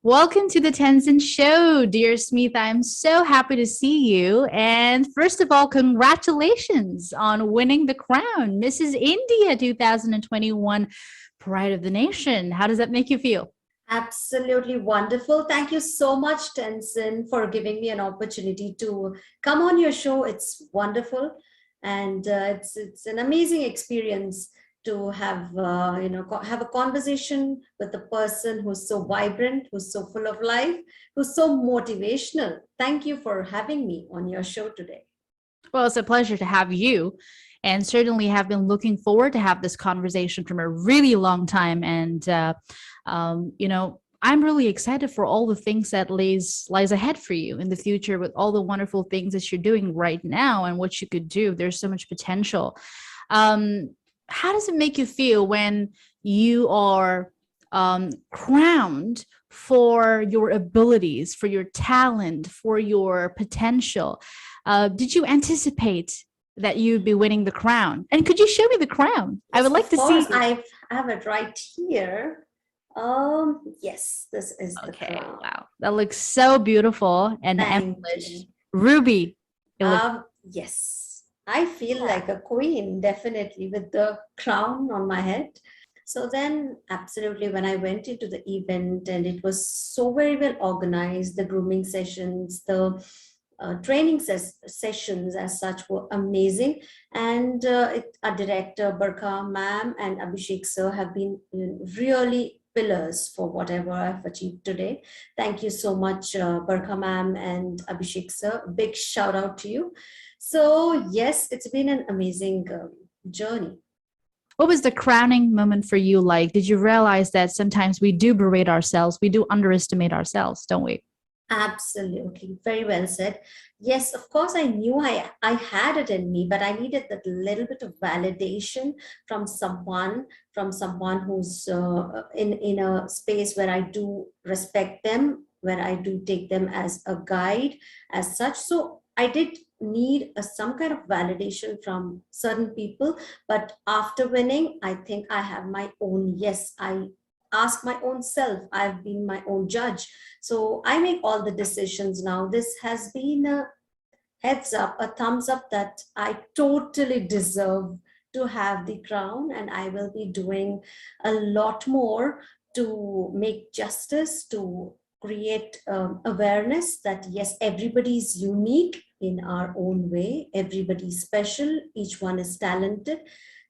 Welcome to the Tenzin Show, dear Smith. I'm so happy to see you. And first of all, congratulations on winning the crown, Mrs. India 2021 Pride of the Nation. How does that make you feel? Absolutely wonderful. Thank you so much, Tenzin, for giving me an opportunity to come on your show. It's wonderful, and it's an amazing experience to have have a conversation with a person who's so vibrant, who's so full of life, who's so motivational. Thank you for having me on your show today. Well, it's a pleasure to have you, and certainly have been looking forward to have this conversation from a really long time. And I'm really excited for all the things that lies ahead for you in the future, with all the wonderful things that you're doing right now and what you could do. There's so much potential. How does it make you feel when you are crowned for your abilities, for your talent, for your potential? Did you anticipate that you'd be winning the crown? And could you show me the crown? Yes, I would like of to see course, it. I have it right here. Yes, this is the Okay, crown. wow. That looks so beautiful and Thank embellished. you. Ruby. It looks Yes, I feel yeah. like a queen, definitely, with the crown on my head. So then, absolutely, when I went into the event and it was so very well organized, the grooming sessions, the training sessions as such were amazing. And our director, Barkha ma'am and Abhishek sir have been really pillars for whatever I've achieved today. Thank you so much, Barkha ma'am and Abhishek sir. Big shout out to you. So yes, it's been an amazing journey. What was the crowning moment for you like? Did you realize that sometimes we do berate ourselves, we do underestimate ourselves, don't we? Absolutely, very well said. Yes, of course, I knew I had it in me, but I needed that little bit of validation from someone who's in a space where I do respect them, where I do take them as a guide, as such. So I did need some kind of validation from certain people, but after winning, I think I have my own. Yes, I ask my own self. I've been my own judge, so I make all the decisions now. This has been a heads up, a thumbs up that I totally deserve to have the crown, and I will be doing a lot more to make justice, to create awareness that yes, everybody is unique in our own way, everybody's special, each one is talented.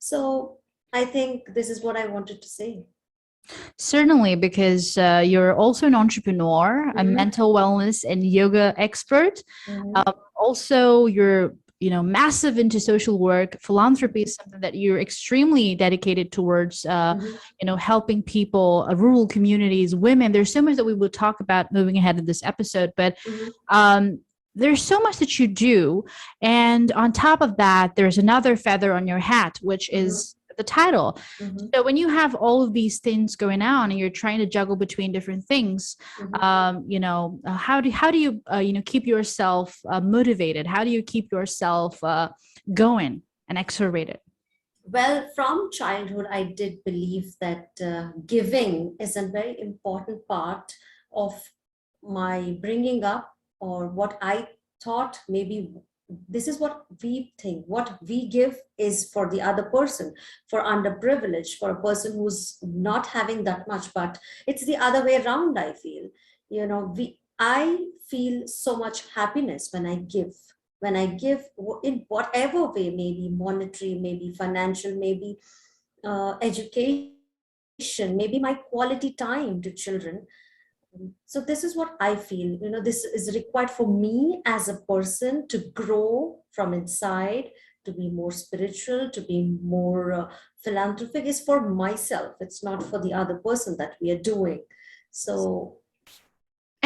So I think this is what I wanted to say. Certainly, because you're also an entrepreneur, a Mhm, mental wellness and yoga expert. mhm, Also, you're massive into social work. Philanthropy is something that you're extremely dedicated towards. mhm, Helping people, rural communities, women. There's so much that we will talk about moving ahead in this episode, but mhm, um, there's so much that you do, and on top of that, there's another feather on your hat, which mhm, is the title. mhm, So when you have all of these things going on and you're trying to juggle between different things, mhm. how do you keep yourself motivated? How do you keep yourself going and exhilarated? Well, from childhood, I did believe that giving is a very important part of my bringing up, or what I thought maybe this is what we think. What we give is for the other person, for underprivileged, for a person who's not having that much. But it's the other way around, I feel. I feel so much happiness when I give. When I give in whatever way, maybe monetary, maybe financial, maybe education, maybe my quality time to children. So this is what I feel. This is required for me as a person to grow from inside, to be more spiritual, to be more philanthropic. Is for myself. It's not for the other person that we are doing. So.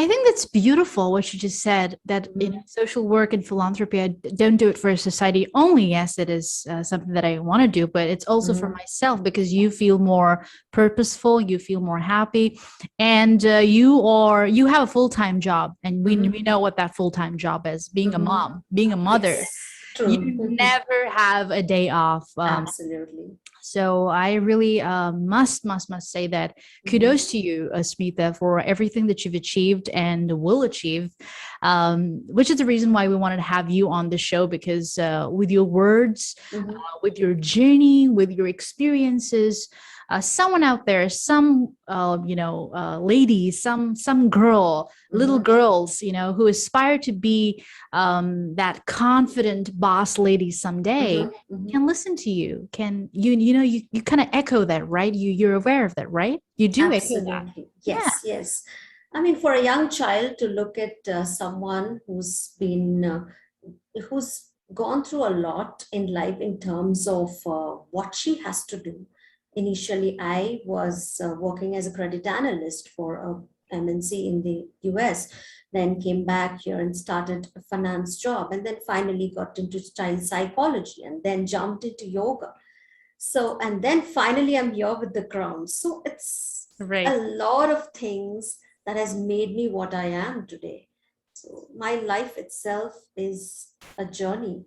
I think that's beautiful what you just said, that Mhm, social work and philanthropy, I don't do it for society only. Yes, it is something that I want to do, but it's also for mhm, myself, because you feel more purposeful, you feel more happy, and you have a full-time job, and we mhm, know what that full-time job is, being a mhm. mom, being a mother. Yes, You true. never have a day off. Absolutely. So I really must say that Mhm. kudos to you, Smita, for everything that you've achieved and will achieve, which is the reason why we wanted to have you on the show, because with your words, Mhm. with your journey, with your experiences, someone out there, some lady, some girl, little Mhm. girls, who aspire to be that confident boss lady someday, Mhm. Mhm. can listen to you. Can you kind of echo that, right? You're aware of that, right? You do echo that. Absolutely. Yeah. Yes, yes. I mean, for a young child to look at someone who's gone through a lot in life in terms of what she has to do. Initially, I was working as a credit analyst for a MNC in the US, then came back here and started a finance job, and then finally got into child psychology, and then jumped into yoga. So, and then finally I'm here with the crown. So it's a Right. lot of things that has made me what I am today. So my life itself is a journey,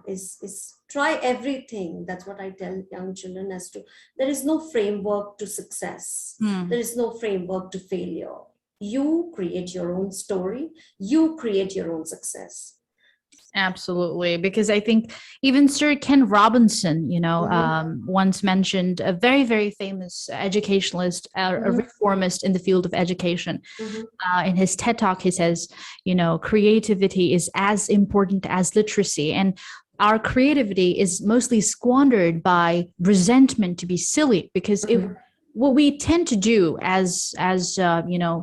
is try everything. That's what I tell young children as to, there is no framework to success. There Hmm. is no framework to failure. You create your own story, you create your own success. Absolutely, because I think even Sir Ken Robinson, Mm-hmm, once mentioned, a very, very famous educationalist, a mm-hmm, reformist in the field of education. mm-hmm, In his TED talk, he says, creativity is as important as literacy. And our creativity is mostly squandered by resentment, to be silly, because if mm-hmm. what we tend to do as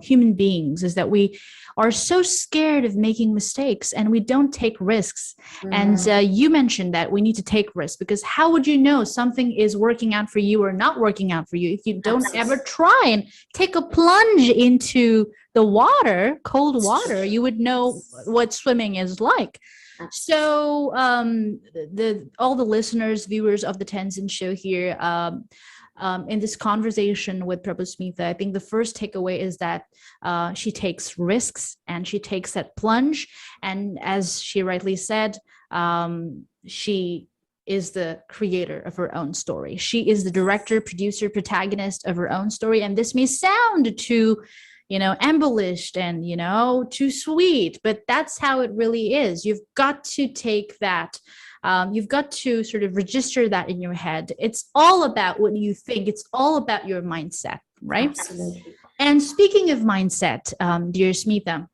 human beings is that we are so scared of making mistakes and we don't take risks. And Mm-hmm. you mentioned that we need to take risks, because how would you know something is working out for you or not working out for you if you don't ever Absolutely. try and take a plunge into the water, cold It's true. water? You would know what swimming is like. Absolutely. So the all the listeners, viewers of the Tenzin Show here, in this conversation with Prabhu Smita, I think the first takeaway is that she takes risks and she takes that plunge. And as she rightly said, she is the creator of her own story. She is the director, producer, protagonist of her own story. And this may sound too, embellished and, too sweet, but that's how it really is. You've got to take that. You've got to sort of register that in your head. It's all about what you think. It's all about your mindset, right? Absolutely. And speaking of mindset, dear Smita,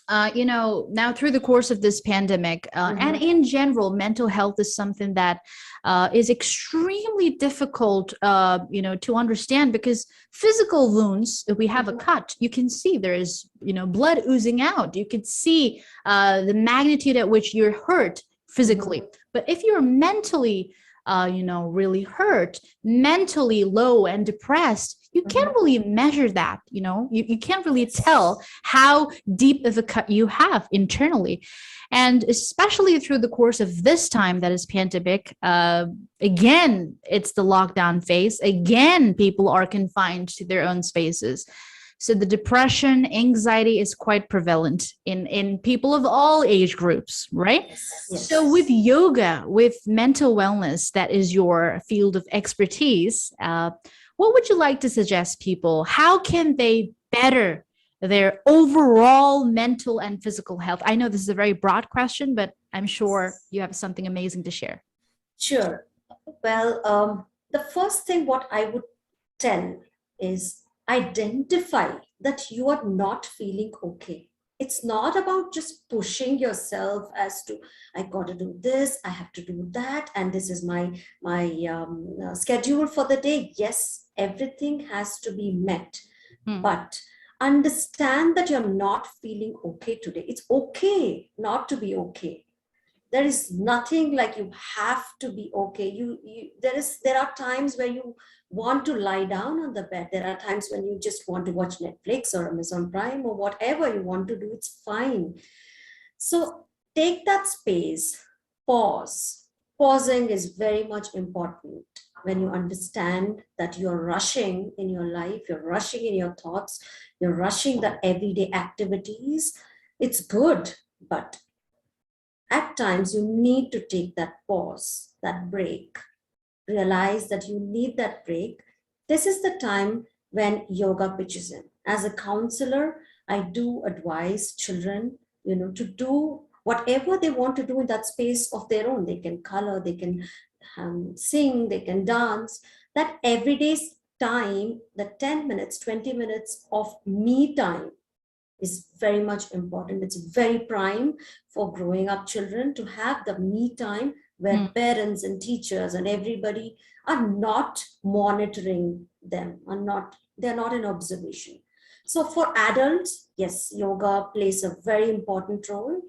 now through the course of this pandemic, and Mm-hmm. in general, mental health is something that is extremely difficult, to understand, because physical wounds, if we have a Mm-hmm. cut, you can see there is, blood oozing out. You could see the magnitude at which you're hurt physically. Mm-hmm. But if you're mentally, really hurt, mentally low and depressed, you can't Mm-hmm. really measure that. You can't really tell Yes. how deep of a cut you have internally. And especially through the course of this time that is pandemic, again, it's the lockdown phase. Again, people are confined to their own spaces. So the depression, anxiety is quite prevalent in people of all age groups, right? Yes. So Yes. with yoga, with mental wellness, that is your field of expertise. What would you like to suggest people? How can they better their overall mental and physical health? I know this is a very broad question, but I'm sure you have something amazing to share. Sure. Well, the first thing what I would tell is identify that you are not feeling okay. It's not about just pushing yourself as to, I got to do this, I have to do that, and this is my schedule for the day. Yes, everything has to be met, Hmm. but understand that you're not feeling okay today. It's okay not to be okay. There is nothing like you have to be okay. There are times where you want to lie down on the bed. There are times when you just want to watch Netflix or Amazon Prime or whatever you want to do. It's fine. So take that space, pause. Pausing is very much important. When you understand that you're rushing in your life, you're rushing in your thoughts, you're rushing the everyday activities, it's good, but at times you need to take that pause, that break, realize that you need that break, this is the time when yoga pitches in. As a counselor, I do advise children, to do whatever they want to do in that space of their own. They can color, they can sing, they can dance. That everyday time, the 10 minutes, 20 minutes of me time is very much important. It's very prime for growing up children to have the me time where parents and teachers and everybody are not monitoring them, they're not in observation. So for adults, yes, yoga plays a very important role.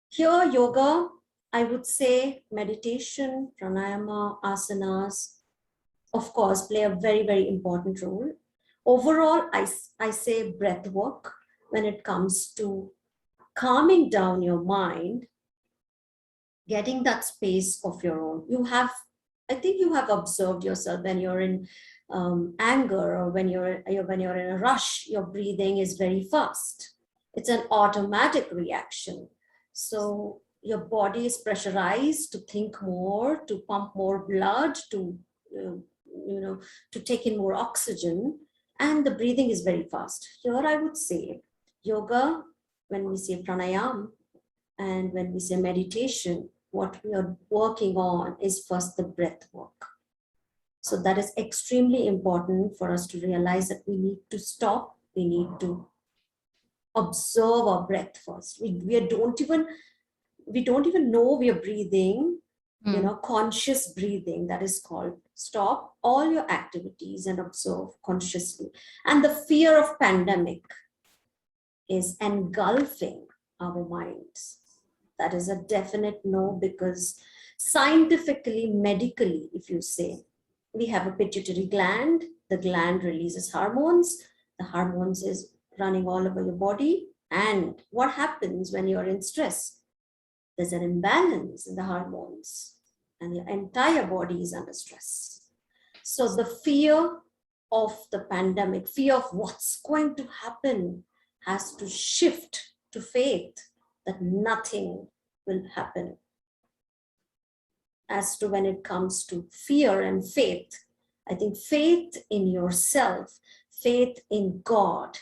Here, yoga, I would say meditation, pranayama, asanas, of course, play a very, very important role. Overall, I say breath work when it comes to calming down your mind, getting that space of your own. I think you have observed yourself when you're in anger, or when you're in a rush, your breathing is very fast. It's an automatic reaction. So your body is pressurized to think more, to pump more blood, to to take in more oxygen, and the breathing is very fast. Here I would say yoga, when we say pranayam and when we say meditation, what we are working on is first the breath work. So that is extremely important for us to realize that we need to stop, we need to observe our breath first. We don't even know we are breathing, conscious breathing, that is called. Stop all your activities and observe consciously. And the fear of pandemic is engulfing our minds. That is a definite no, because scientifically, medically, if you say, we have a pituitary gland, the gland releases hormones, the hormones is running all over your body. And what happens when you're in stress? There's an imbalance in the hormones and your entire body is under stress. So the fear of the pandemic, fear of what's going to happen, has to shift to faith that nothing will happen. As to when it comes to fear and faith, I think faith in yourself, faith in God,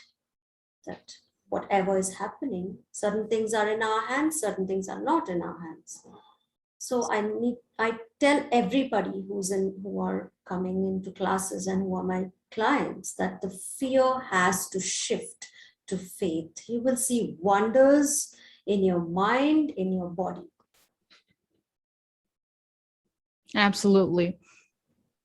that whatever is happening, certain things are in our hands, certain things are not in our hands. So I tell everybody who are coming into classes and who are my clients, that the fear has to shift to faith. You will see wonders in your mind, in your body. Absolutely.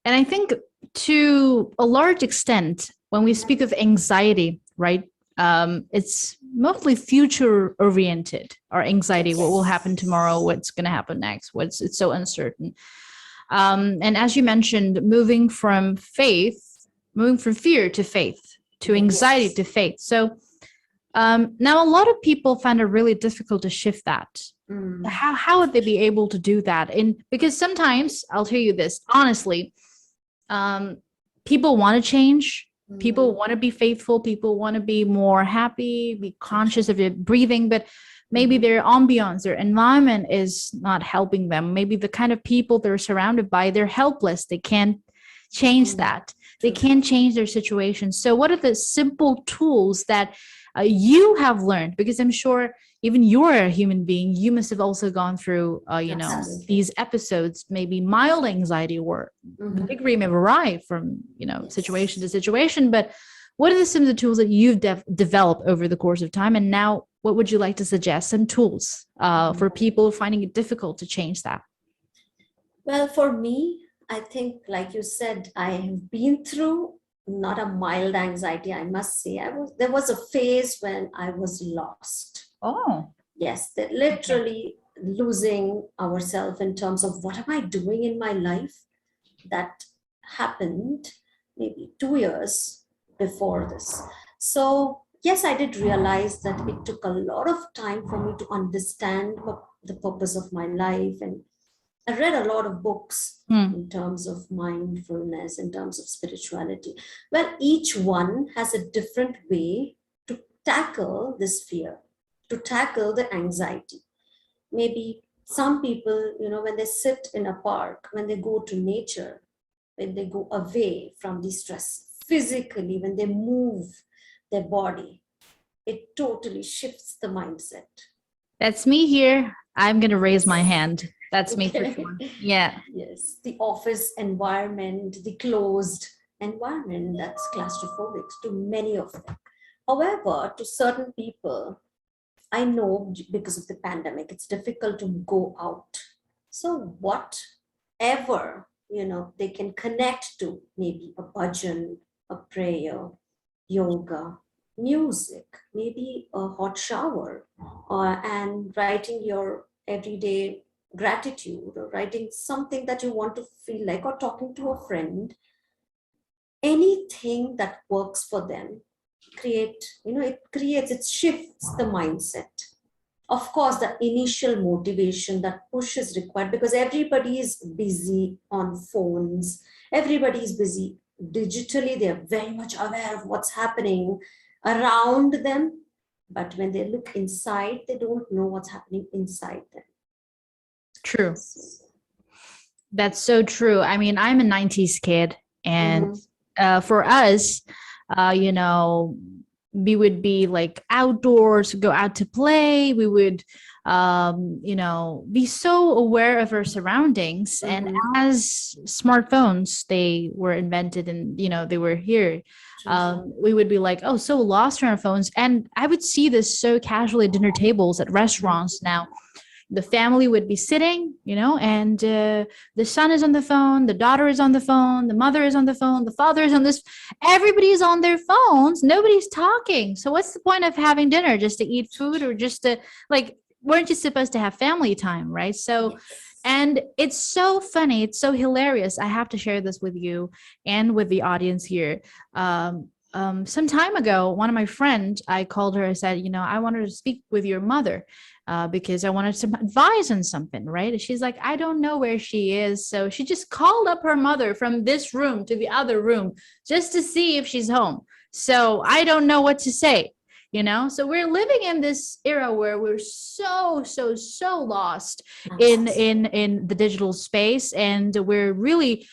And I think to a large extent, when we speak of anxiety, right, it's mostly future oriented. Our anxiety, what will happen tomorrow, what's going to happen next, it's so uncertain. And as you mentioned, moving from fear to faith, to anxiety to faith. So now a lot of people find it really difficult to shift that. How would they be able to do that? And because sometimes, I'll tell you this honestly, people want to change, people want to be faithful, people want to be more happy, be conscious of their breathing, but maybe their ambiance, their environment is not helping them. Maybe the kind of people they're surrounded by, they're helpless, they can't change that, they can't change their situation. So what are the simple tools that you have learned? Because I'm sure even you're a human being, you must have also gone through, these episodes, maybe mild anxiety, or the degree may vary from, situation to situation. But what are some of the tools that you've developed over the course of time? And now, what would you like to suggest? Some tools for people finding it difficult to change that? Well, for me, I think, like you said, I have been through not a mild anxiety, I must say. There was a phase when I was lost. Oh, yes, that literally losing ourselves in terms of what am I doing in my life. That happened maybe 2 years before this. So yes, I did realize that it took a lot of time for me to understand the purpose of my life, and I read a lot of books in terms of mindfulness, in terms of spirituality. Well, each one has a different way to tackle this fear, to tackle the anxiety. Maybe Some people, when they sit in a park, when they go to nature, when they go away from the stress physically, when they move their body, it totally shifts the mindset. That's me here. I'm going to raise my Yes. hand. That's me for Okay. sure. Yeah. Yes. The office environment, the closed environment, that's claustrophobic to many of them. However, to certain people, I know because of the pandemic, it's difficult to go out. So whatever, they can connect to, maybe a bhajan, a prayer, yoga, music, maybe a hot shower, and writing your everyday gratitude, or writing something that you want to feel like, or talking to a friend, anything that works for them, it shifts the mindset. Of course, the initial motivation, that push is required, because everybody is busy on phones, everybody is busy digitally, they're very much aware of what's happening around them, but when they look inside, they don't know what's happening inside them. True. That's so true. I mean, I'm a 90s kid, and Mhm. for us, you know, we would be like outdoors, go out to play. We would, be so aware of our surroundings. And Mhm. as smartphones, they were invented and, they were here. True, true. We would be like, oh, so lost in our phones. And I would see this so casually at dinner tables at Mhm. restaurants now. The family would be sitting, and the son is on the phone, the daughter is on the phone, the mother is on the phone, the father is on this. Everybody's on their phones. Nobody's talking. So what's the point of having dinner? Just to eat food, or just to, like, weren't you supposed to have family time, right? So, Yes. and it's so funny. It's so hilarious. I have to share this with you and with the audience here. Some time ago, one of my friends, I called her. I said, I wanted to speak with your mother because I wanted some advice on something, right? And she's like, I don't know where she is. So she just called up her mother from this room to the other room just to see if she's home. So I don't know what to say. So we're living in this era where we're so lost in the digital space, and we're really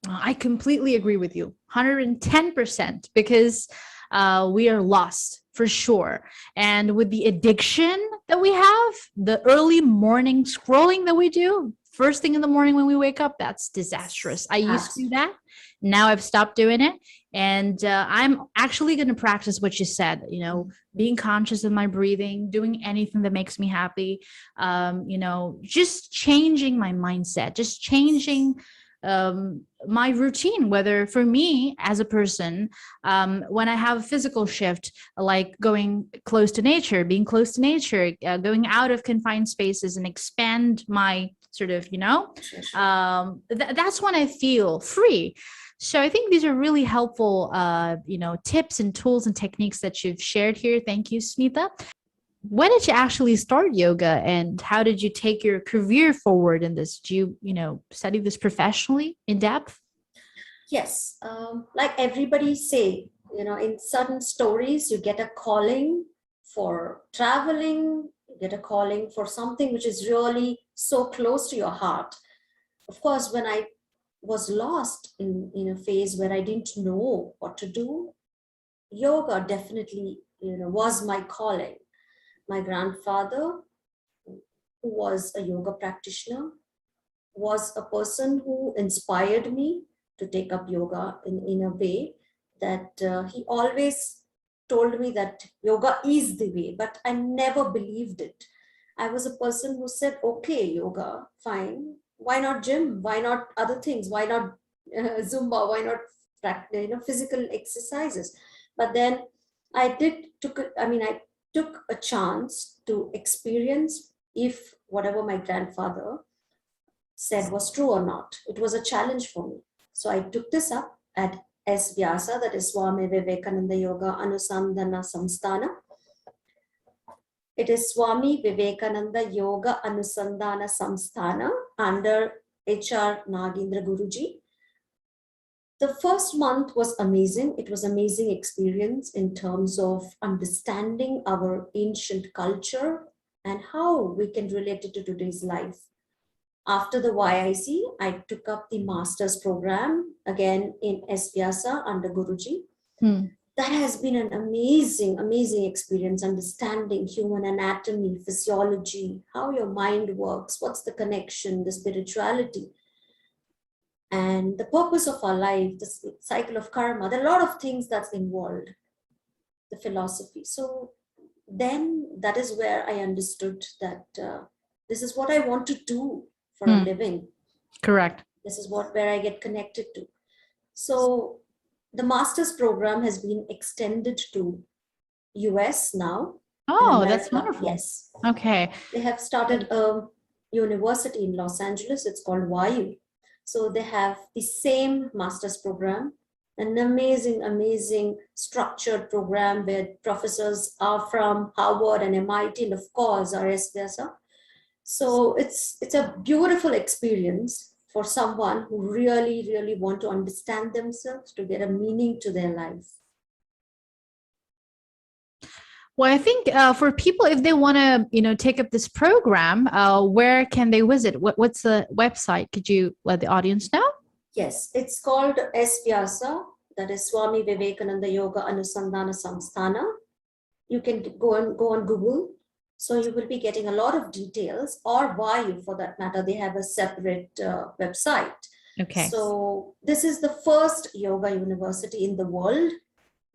I completely agree with you 110%, because we are lost for sure. And with the addiction that we have, the early morning scrolling that we do, first thing in the morning when we wake up, that's disastrous. I used to do Absolutely. that. Now I've stopped doing it. And I'm actually going to practice what you said, being conscious of my breathing, doing anything that makes me happy, just changing my mindset, just changing my routine, whether for me as a person, when I have a physical shift, like going close to nature, being close to nature, going out of confined spaces and expand my sort of, Sure, sure. that's when I feel free. So I think these are really helpful, tips and tools and techniques that you've shared here. Thank you, Smita. When did you actually start yoga, and how did you take your career forward in this? Do you, study this professionally in depth? Yes, like everybody say, in certain stories, you get a calling for traveling, you get a calling for something which is really so close to your heart. Of course, when I was lost in a phase where I didn't know what to do, yoga definitely, was my calling. My grandfather, who was a yoga practitioner, was a person who inspired me to take up yoga in a way that he always told me that yoga is the way, but I never believed it. I was a person who said, okay, yoga, fine. Why not gym? Why not other things? Why not Zumba? Why not physical exercises? But then I took a chance to experience if whatever my grandfather said was true or not. It was a challenge for me. So I took this up at S. Vyasa, that is Swami Vivekananda Yoga Anusandhana Samsthana. It is Swami Vivekananda Yoga Anusandhana Samsthana under H.R. Nagendra Guruji. The first month was amazing. It was amazing experience in terms of understanding our ancient culture, and how we can relate it to today's life. After the YIC, I took up the master's program again in SPyasa under Guruji. That has been an amazing, amazing experience, understanding human anatomy, physiology, how your mind works, what's the connection, the spirituality, and the purpose of our life, the cycle of karma. There are a lot of things that's involved, the philosophy. So then that is where I understood that this is what I want to do for a living. Correct. This is where I get connected to. So the master's program has been extended to US now. Oh, that's wonderful. Yes. Okay. They have started a university in Los Angeles. It's called YU. So they have the same master's program, an amazing, amazing structured program where professors are from Harvard and MIT, and of course our SPSR. So it's a beautiful experience for someone who really, really want to understand themselves, to get a meaning to their life. Well, I think for people, if they want to, take up this program, where can they visit? What's the website? Could you let the audience know? Yes, it's called SPyasa, that is Swami Vivekananda Yoga Anusandhana Samsthana. You can go on Google. So you will be getting a lot of details, or YU for that matter. They have a separate website. Okay. So this is the first yoga university in the world,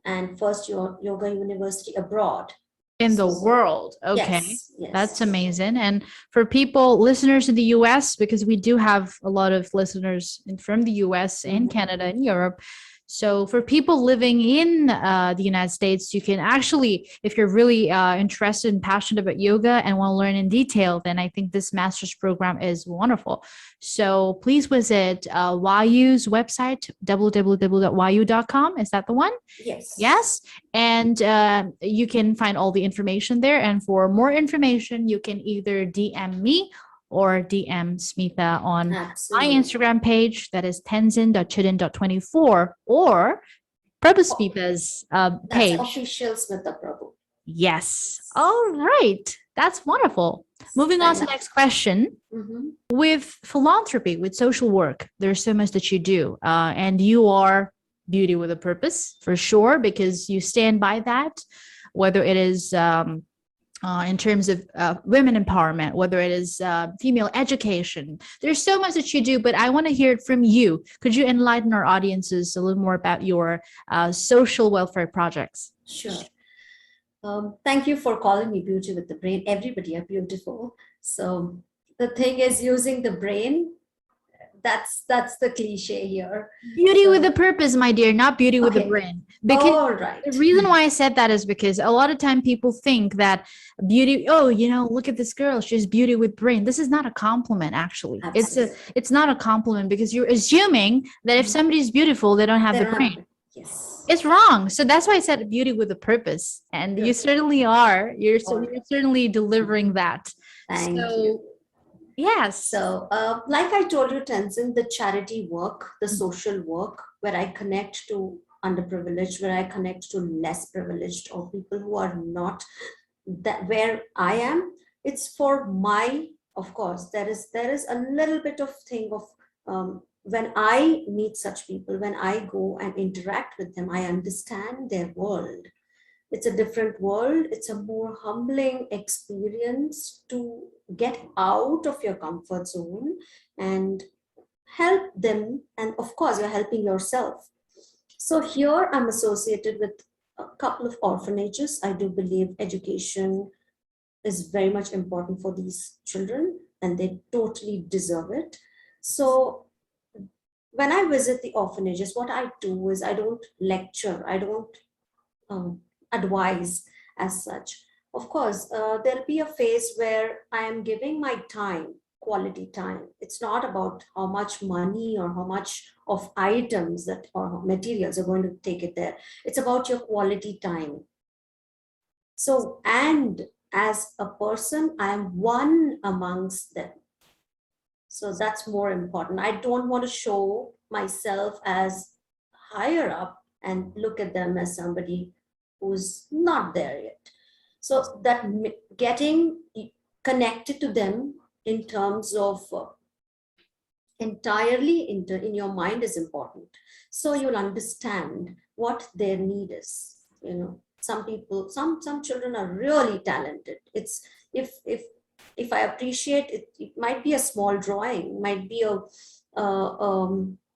and first yoga university abroad. In the world. Okay. Yes. That's amazing. And for listeners in the US, because we do have a lot of listeners from the US and Canada and Europe. So for people living in the United States, you can actually, if you're really interested and passionate about yoga and want to learn in detail, then I think this master's program is wonderful. So please visit YU's website, www.yu.com. Is that the one? Yes. Yes. And you can find all the information there. And for more information, you can either DM me or DM Smitha on my Instagram page, that is tenzin.chidin.24, or Prabhu Smitha's page. That's official Smitha Prabhu. Yes. All right. That's wonderful. Moving on to the next question. With philanthropy, with social work, there's so much that you do. And you are beauty with a purpose, for sure, because you stand by that, whether it is in terms of women empowerment, whether it is female education. There's so much that you do, but I want to hear it from you. Could you enlighten our audiences a little more about your social welfare projects? Sure. Thank you for calling me beauty with the brain. Everybody are beautiful. So the thing is, using the brain, that's the cliche here. Beauty with a purpose, my dear, not beauty with the brain. Because the reason why I said that is because a lot of time people think that beauty, look at this girl, she's beauty with brain. This is not a compliment, actually. Absolutely. It's not a compliment, because you're assuming that if somebody's beautiful, they don't have the brain. Yes. It's wrong. So that's why I said beauty with a purpose. And you certainly are. You're certainly delivering that. Thank you. Yes. So, like I told you, Tenzin, the charity work, the social work, where I connect to underprivileged, where I connect to less privileged, or people who are not that where I am, it's for of course, there is a little bit of thing of when I meet such people, when I go and interact with them, I understand their world. It's a different world. It's a more humbling experience to get out of your comfort zone and help them. And of course, you're helping yourself. So here I'm associated with a couple of orphanages. I do believe education is very much important for these children, and they totally deserve it. So when I visit the orphanages, what I do is I don't lecture. I don't advise as such. Of course, there'll be a phase where I am giving my time, quality time. It's not about how much money or how much of items that or materials are going to take it there. It's about your quality time. So, and as a person, I am one amongst them. So that's more important. I don't want to show myself as higher up and look at them as somebody who's not there yet. So that getting connected to them in terms of entirely in your mind is important. So you'll understand what their need is. Some people, some children are really talented. It's if I appreciate it, it might be a small drawing, might be an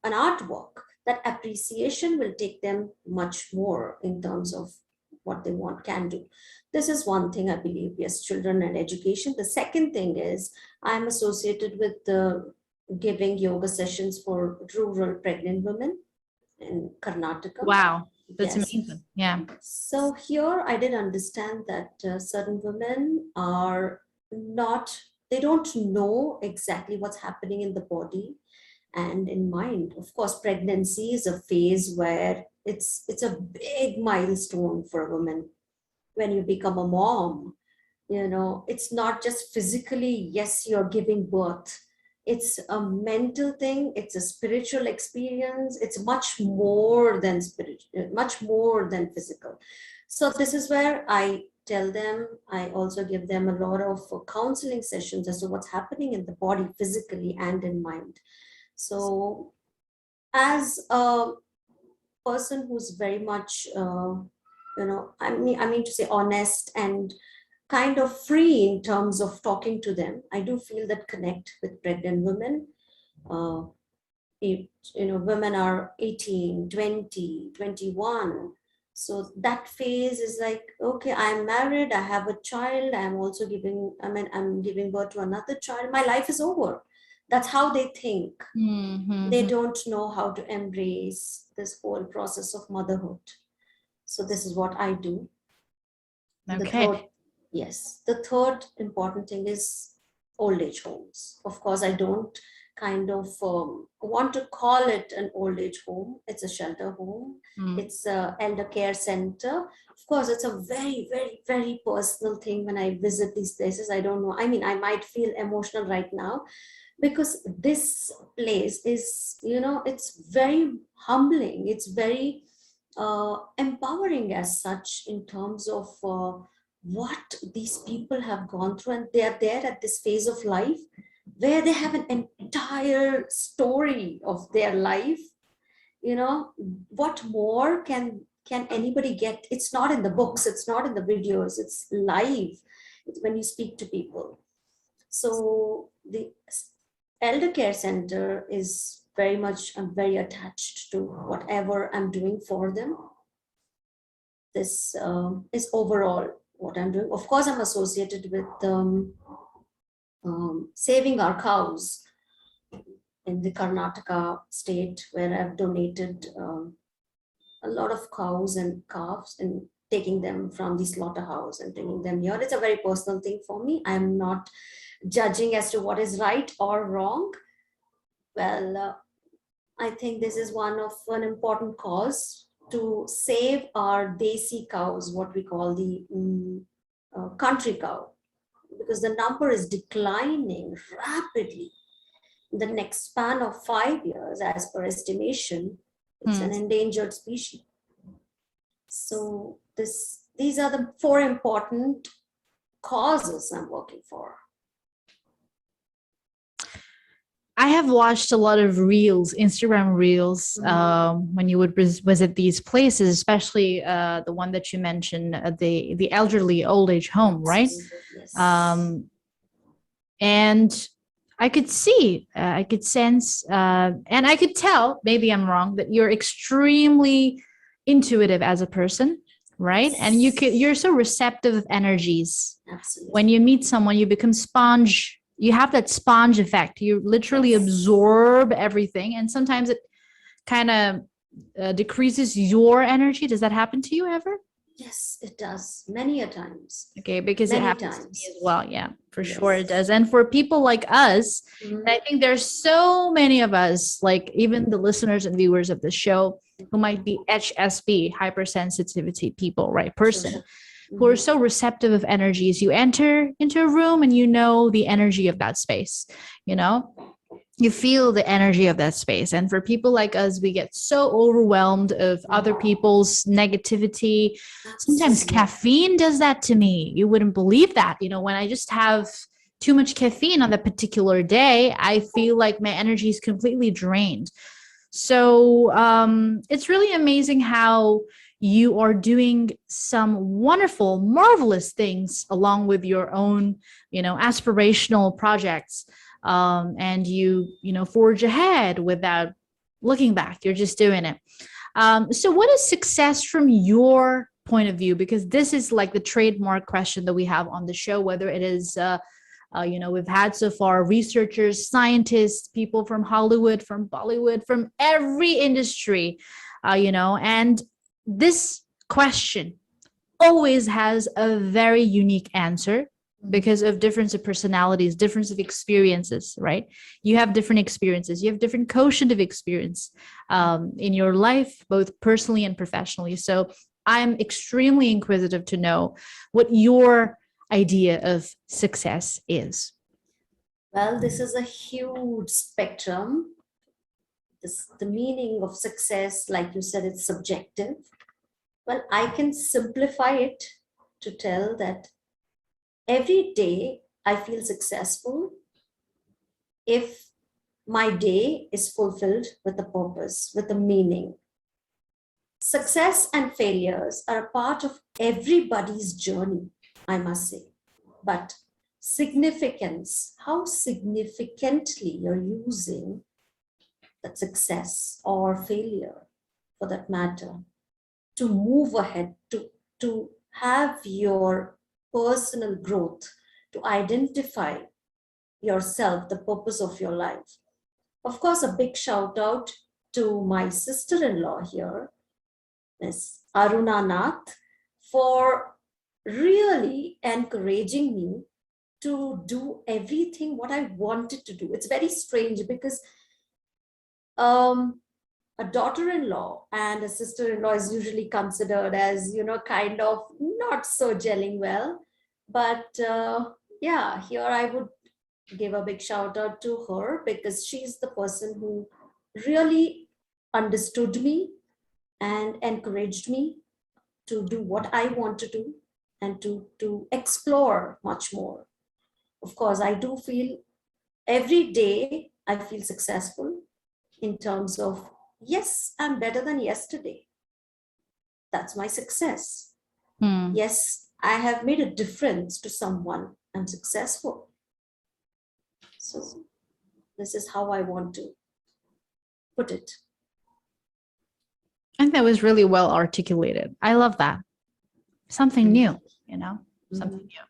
artwork. That appreciation will take them much more in terms of what they can do. This is one thing I believe. Yes, children and education. The second thing is I'm associated with the giving yoga sessions for rural pregnant women in Karnataka. Wow, that's Yes. amazing. Yeah. So here I did understand that certain women are not, they don't know exactly what's happening in the body and in mind. Of course, pregnancy is a phase where it's a big milestone for a woman. When you become a mom, it's not just physically, yes, you're giving birth. It's a mental thing, it's a spiritual experience, it's much more than spiritual, much more than physical. So this is where I tell them, I also give them a lot of counseling sessions as to what's happening in the body physically and in mind. So as a person who's very much I mean to say honest and kind of free in terms of talking to them, I do feel that connect with pregnant women. Women are 18, 20, 21. So that phase is like, okay, I'm married, I have a child, I'm giving birth to another child, my life is over. That's how they think. Mm-hmm. They don't know how to embrace this whole process of motherhood. So this is what I do. Okay. The third important thing is old age homes. Of course, I don't kind of want to call it an old age home. It's a shelter home. It's a elder care center. Of course, it's a very, very, very personal thing when I visit these places. I don't know. I mean, I might feel emotional right now because this place is, it's very humbling. It's very empowering as such in terms of what these people have gone through, and they are there at this phase of life where they have an entire story of their life. What more can anybody get? It's not in the books, it's not in the videos, it's live. It's when you speak to people. So the elder care center is very much, I'm very attached to whatever I'm doing for them. This is overall what I'm doing. Of course, I'm associated with saving our cows in the Karnataka state, where I've donated a lot of cows and calves and taking them from the slaughterhouse and bringing them here. It's a very personal thing for me. I'm not judging as to what is right or wrong. Well, I think this is an important cause to save our desi cows, what we call the country cow, because the number is declining rapidly. In the next span of 5 years, as per estimation, it's an endangered species. So these are the 4 important causes I'm working for. I have watched a lot of reels, Instagram reels, when you would visit these places, especially the one that you mentioned, the elderly old age home, right? Yes. And I could see, I could sense, and I could tell, maybe I'm wrong, that you're extremely intuitive as a person, right? And you're so receptive of energies. Absolutely. When you meet someone, you become sponge. You have that sponge effect. You literally absorb everything, and sometimes it kind of decreases your energy. Does that happen to you ever? Yes, it does. Many a times. Okay, because Many it happens times. to me as well. Yeah, for sure it does. And for people like us, I think there's so many of us, like even the listeners and viewers of the show, who might be HSP, hypersensitivity people, right? Person. Who are so receptive of energies. You enter into a room and you know the energy of that space, you feel the energy of that space. And for people like us, we get so overwhelmed of other people's negativity. Sometimes caffeine does that to me. You wouldn't believe that, when I just have too much caffeine on that particular day, I feel like my energy is completely drained. So it's really amazing how you are doing some wonderful, marvelous things along with your own, aspirational projects. And you forge ahead without looking back. You're just doing it. So what is success from your point of view? Because this is like the trademark question that we have on the show, whether it is we've had so far researchers, scientists, people from Hollywood, from Bollywood, from every industry, and this question always has a very unique answer because of difference of personalities, difference of experiences, right? You have different experiences. You have different quotient of experience in your life, both personally and professionally. So I'm extremely inquisitive to know what your idea of success is. Well, this is a huge spectrum. The meaning of success, like you said, it's subjective. Well, I can simplify it to tell that every day I feel successful if my day is fulfilled with a purpose, with a meaning. Success and failures are a part of everybody's journey, I must say. But significance, how significantly you're using that success or failure, for that matter, to move ahead, to have your personal growth, to identify yourself, the purpose of your life. Of course, a big shout out to my sister-in-law here, Miss Aruna Nath, for really encouraging me to do everything what I wanted to do. It's very strange because a daughter-in-law and a sister-in-law is usually considered as, kind of not so gelling well. But yeah, here I would give a big shout out to her because she's the person who really understood me and encouraged me to do what I want to do and to explore much more. Of course, I do feel every day I feel successful in terms of, yes, I'm better than yesterday. That's my success. Yes, I have made a difference to someone. I'm successful. So this is how I want to put it. I think that was really well articulated. I love that. Something new, something new.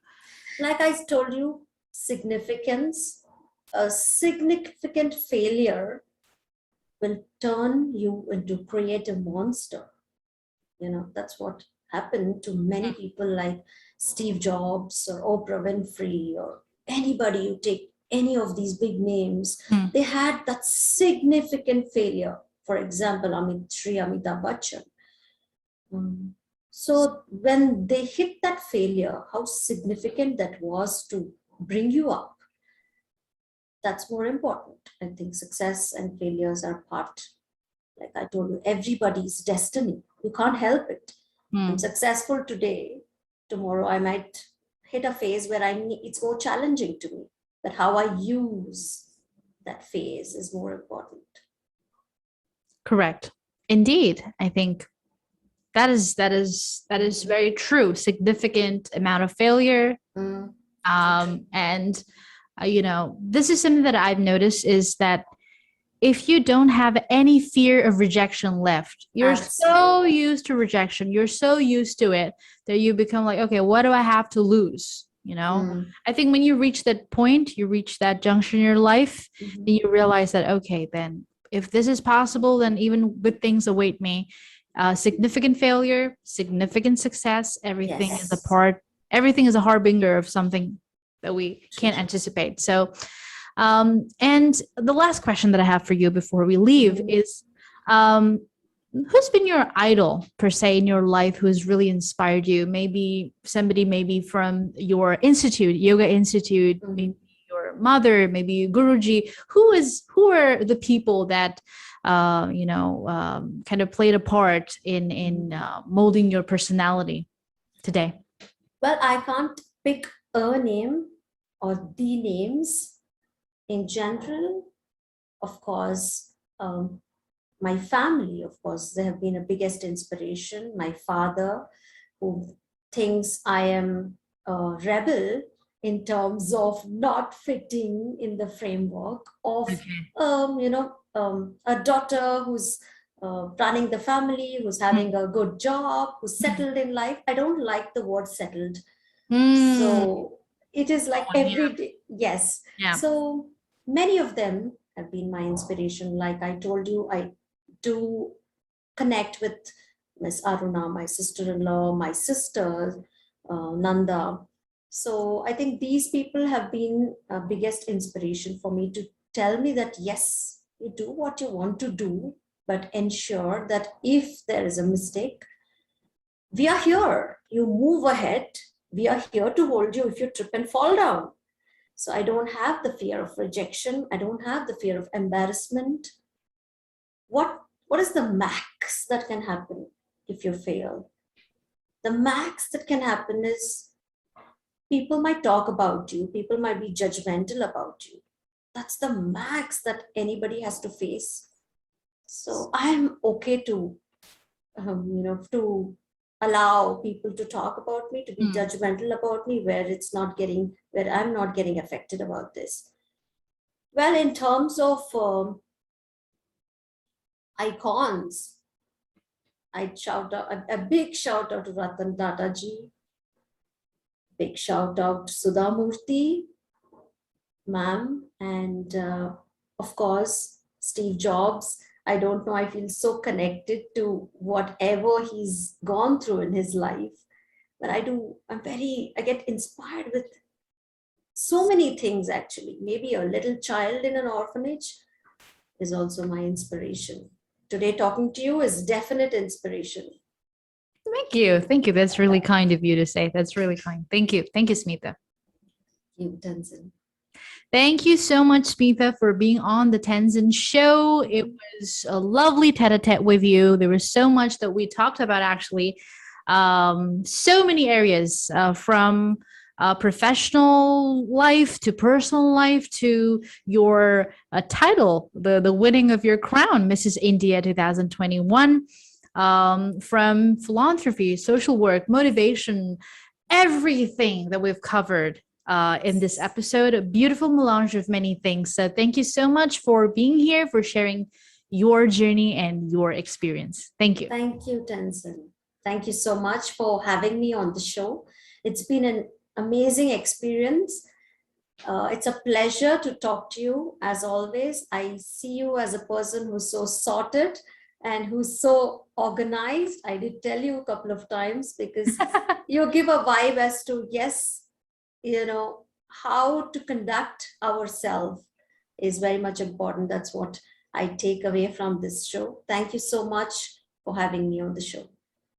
Like I told you, significance, a significant failure will turn you into creative monster. That's what happened to many people like Steve Jobs or Oprah Winfrey or anybody. You take any of these big names, they had that significant failure. For example, Amitabh Bachchan. So when they hit that failure, how significant that was to bring you up, that's more important. I think success and failures are part, like I told you, everybody's destiny. You can't help it. I'm successful today. Tomorrow I might hit a phase where it's more challenging to me. But how I use that phase is more important. Correct. Indeed. I think that is very true. Significant amount of failure. And this is something that I've noticed is that if you don't have any fear of rejection left, you're so used to rejection, you're so used to it that you become like, okay, what do I have to lose? I think when you reach that point, you reach that junction in your life, then you realize that, okay, then if this is possible, then even good things await me. Significant failure, significant success, everything is a part, everything is a harbinger of something that we can't anticipate. So, and the last question that I have for you before we leave is, who's been your idol per se in your life, who has really inspired you? Maybe somebody, maybe from your institute, yoga institute, maybe your mother, maybe Guruji. Who are the people that kind of played a part in molding your personality today? Well, I can't pick a name or the names in general, of course, my family, of course, they have been a biggest inspiration. My father, who thinks I am a rebel in terms of not fitting in the framework of, Okay. a daughter who's running the family, who's having a good job, who's settled in life. I don't like the word settled. Mm. So it is like Yeah. every day. Yes. Yeah. So many of them have been my inspiration. Like I told you, I do connect with Miss Aruna, my sister-in-law, my sister, Nanda. So I think these people have been a biggest inspiration for me to tell me that yes, you do what you want to do, but ensure that if there is a mistake, we are here. You move ahead. We are here to hold you if you trip and fall down. So I don't have the fear of rejection. I don't have the fear of embarrassment. What is the max that can happen if you fail? The max that can happen is people might talk about you, people might be judgmental about you. That's the max that anybody has to face. So I'm okay to, to allow people to talk about me, to be Mm. judgmental about me, where I'm not getting affected about this. Well, in terms of icons, I'd shout out a big shout out to Ratan Tata ji, big shout out to Sudha Murthy, ma'am, and of course, Steve Jobs. I don't know, I feel so connected to whatever he's gone through in his life. But I get inspired with so many things actually. Maybe a little child in an orphanage is also my inspiration. Today, talking to you is definite inspiration. Thank you. Thank you. That's really kind of you to say. That's really kind. Thank you. Thank you, Smita. You, Tenzin. Thank you so much, Smita, for being on the Tenzin Show. It was a lovely tete-a-tete with you. There was so much that we talked about, actually. So many areas from professional life to personal life to your title, the winning of your crown, Mrs. India 2021, from philanthropy, social work, motivation, everything that we've covered in this episode. A beautiful melange of many things. So thank you so much for being here, for sharing your journey and your experience. Thank you. Thank you, Tenzin. Thank you so much for having me on the show. It's been an amazing experience. It's a pleasure to talk to you as always. I see you as a person who's so sorted and who's so organized. I did tell you a couple of times because you give a vibe as to, yes, how to conduct ourselves is very much important. That's what I take away from this show. Thank you so much for having me on the show.